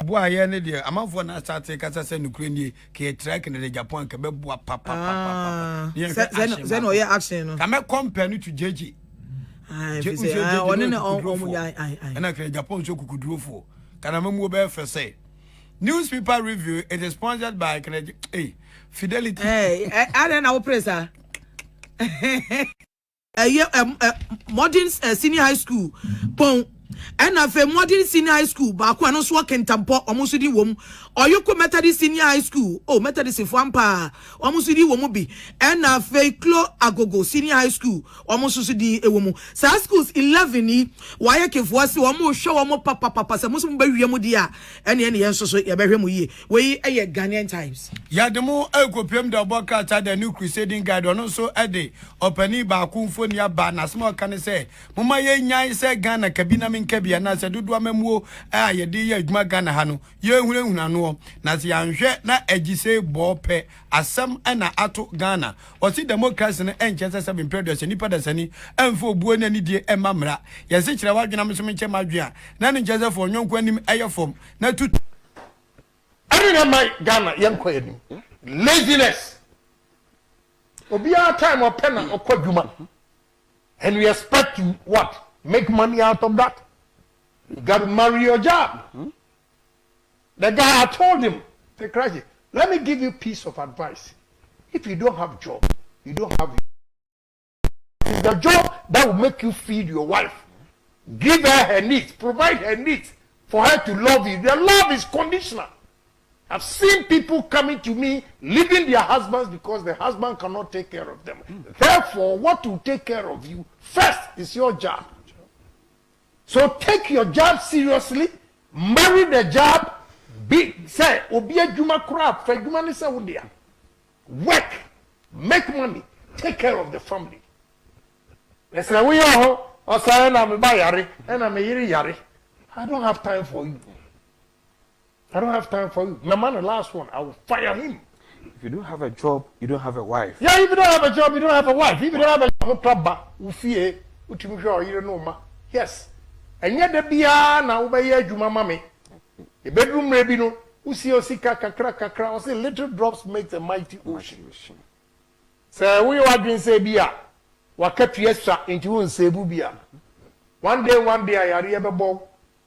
aboa ye ne de amafo na start kasa se nukure ni ke track ne de Japan ke be boa papa Then o ye action no ka me compare no to JJ one na and ke Japan so kukudurofo kana mamu be fe say newspaper review it is sponsored by Fidelity I don't know presa modern senior high school pon and afa modern senior high school ba ko no so kentampo omuso di wom oyoko Methodist senior high school Methodist fwampa omuso di wom bi and afa Klo Agogo senior high school omuso so di ewomu sa schools 11 ni waye kefo ase omo hwe omo papa se muso ba wiam di a ene yenso so ye behwe mu yi we eye Ghanaian Times ya demo ekopiem da boka ta the new crusading guide ono so ede opani ba kumfo ni aba na small kan say mama ye nyan say Ghana kabina nkabia na se dodo amamuo ye de ye adwuma Ghana ha no ye hunahuna no na se yanhwe na agise bope asem na ato Ghana o si democracy no enche se 7 president nipa da sani emfo buo na ni die emamra ye se kire wadwena mso menche madwea na ne nche fo nyonko anim eyefom na tu ani na my Ghana yenko anim laziness obia time or pen or kwadwuma and we expect to what make money out of that. You got to marry your job. The guy, I told him, let me give you a piece of advice. If you don't have a job, you don't have the job that will make you feed your wife. Give her needs, provide her needs for her to love you. The love is conditional. I've seen people coming to me, leaving their husbands because the husband cannot take care of them. Therefore, what will take care of you first is your job. So take your job seriously, marry the job, say, obiya juma crap, for juma ni sa work, make money, take care of the family. They say, we are, or say, I'm a yari, and I'm a yari. I don't have time for you. I don't have time for you. My man, the last one, I will fire him. If you don't have a job, you don't have a wife. Yeah, if you don't have a job, you don't have a wife. If you don't have a job, you don't know. Yes. And yet the bia na ubaya juma mame. A bedroom maybe no. Usi osika kakra. Or say little drops make the mighty ocean. So we are going to say bia. Wakati extra into unsebu bia. One day I are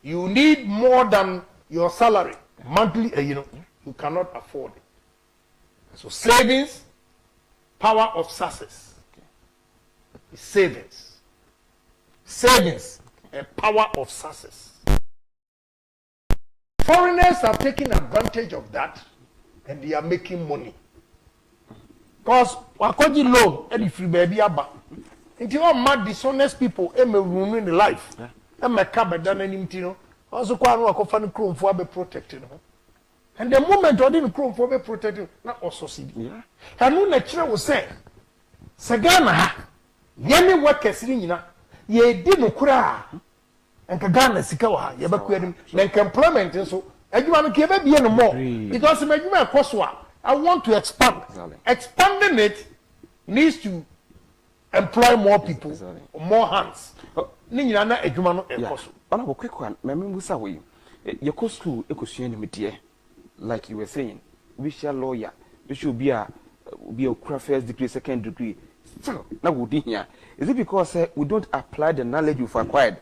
you need more than your salary monthly. You cannot afford it. So savings, power of success. Savings. A power of success. Foreigners are taking advantage of that and they are making money. Because wakoji loan and if you baby aba. Into all mad dishonest people may ruin the life. May cover than anything. Also quite wakofan chrome for be protected. And the moment I didn't chrome for be protected, not also see. And no lecturer will say, Sagana, yemi workers in ye didn't cry. And Kagana Sikawa, Yabaquim, make employment and so. And you want to give it no more. Because I want to expand. Expanding it needs to employ more people, more hands. Nina Ejumano and Cosso. On a quick one, my memory away. Your co school, Ecosia, like you were saying, we shall lawyer, we should be a first degree, second degree. Now, would here. Is it because we don't apply the knowledge you've acquired?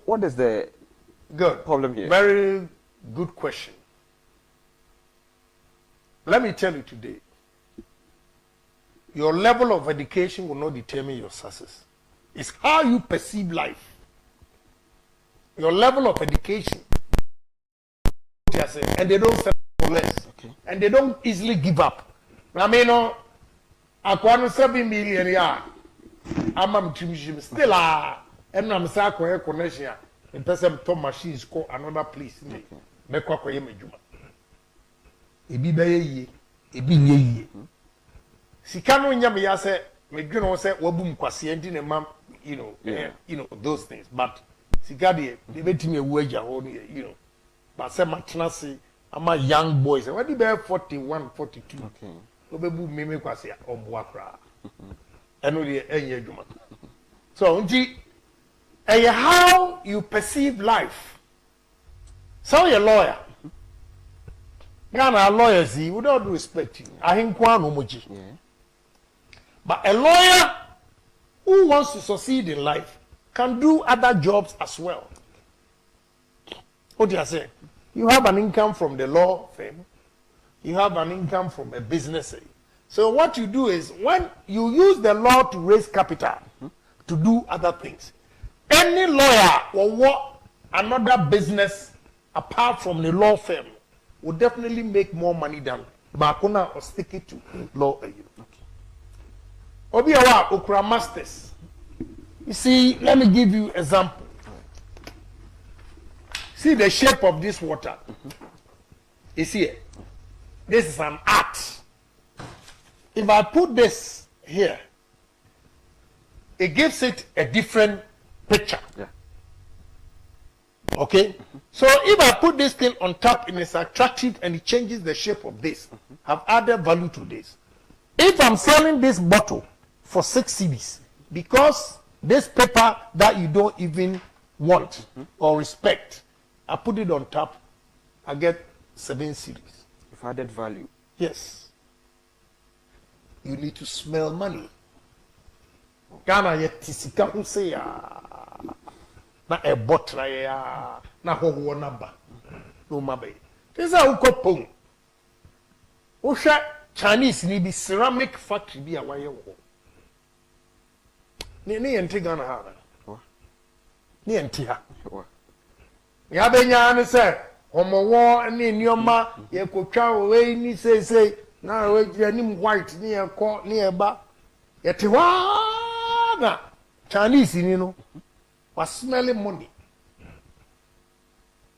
What is the problem here? Very good question. Let me tell you today, your level of education will not determine your success. It's how you perceive life. Your level of education, and they don't settle for less, and they don't easily give up. I mean, I want 7 million. I'm still and I'm saying connection. In person, Tom machines call another place. Make what I am a juma. It be ye, it be ye. Sikano Yamia said, McGinnon said, Wabum Quasienti and Mam, you know, those things. But Sikadi, they made me a wage, but some Machnasi, I'm a young boy. So what do you bear 41, 42? Okay. Obebu Mimi Quasia or Boakra. And only a juma. So, how you perceive life. So, you're a lawyer. Ghana lawyers, with all due respect, I think one emoji. Yeah. But a lawyer who wants to succeed in life can do other jobs as well. What do you say? You have an income from the law firm. You have an income from a business. So what you do is when you use the law to raise capital to do other things, any lawyer or what another business apart from the law firm will definitely make more money than Bakuna or stick it to law. Obiawa Okra Masters. You see, let me give you example. See the shape of this water. You see it? This is an art. If I put this here, it gives it a different picture. Yeah. Okay? So if I put this thing on top and it's attractive and it changes the shape of this, I've added value to this. If I'm selling this bottle for 6 cedis, because this paper that you don't even want or respect, I put it on top, I get 7 cedis. You've added value. Yes. You need to smell money. Ghana ye tisika hu say ya na e botra ya na hoho naba no mabe. This a ukopon. Wo hwe Chinese ni bi ceramic factory bi a waye wo. Ni ente Ghana ha na. Ni ente ha. Ya benya ne se omowo ni nioma ye kotwa we ni say na we anim white ni ekọ ni eba yete wa na Chinese ni no was smelling money.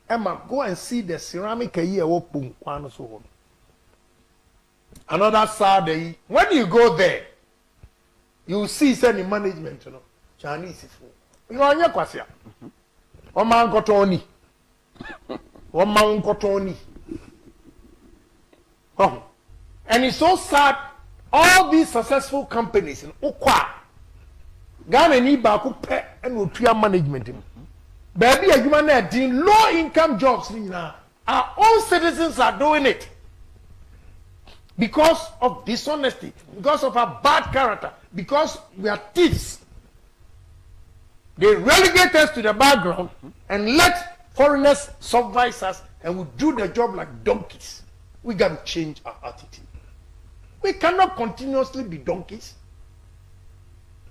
Emma, go and see the ceramic here open one so. Another Saturday, when you go there, you see any management, you know, Chinese food. You know, anya kwasia. O man kotoni. O man kotoni. Oh. And it's so sad, all these successful companies in Okwa, Ghana ni baako pɛ and Utuya management. Baby, a human in low income jobs, our own citizens are doing it because of dishonesty, because of our bad character, because we are thieves. They relegate us to the background and let foreigners supervise us, and we do the job like donkeys. We got to change our attitude. We cannot continuously be donkeys.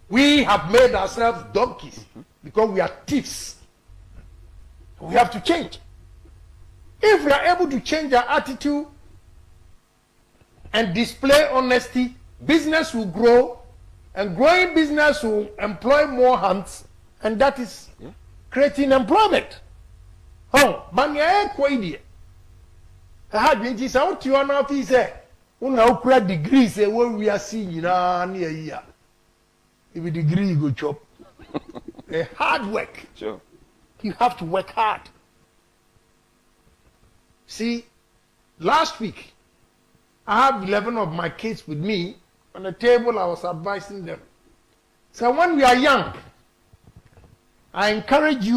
We have made ourselves donkeys because we are thieves. We have to change. If we are able to change our attitude and display honesty, business will grow, and growing business will employ more hands, and that is creating employment. Oh, man, yeah, quite. I had been just out to your office. Una ukura degree say what we are seeing na near here. If a degree you go chop. A hard work. Sure. You have to work hard. See, last week I have 11 of my kids with me on the table. I was advising them. So when we are young, I encourage you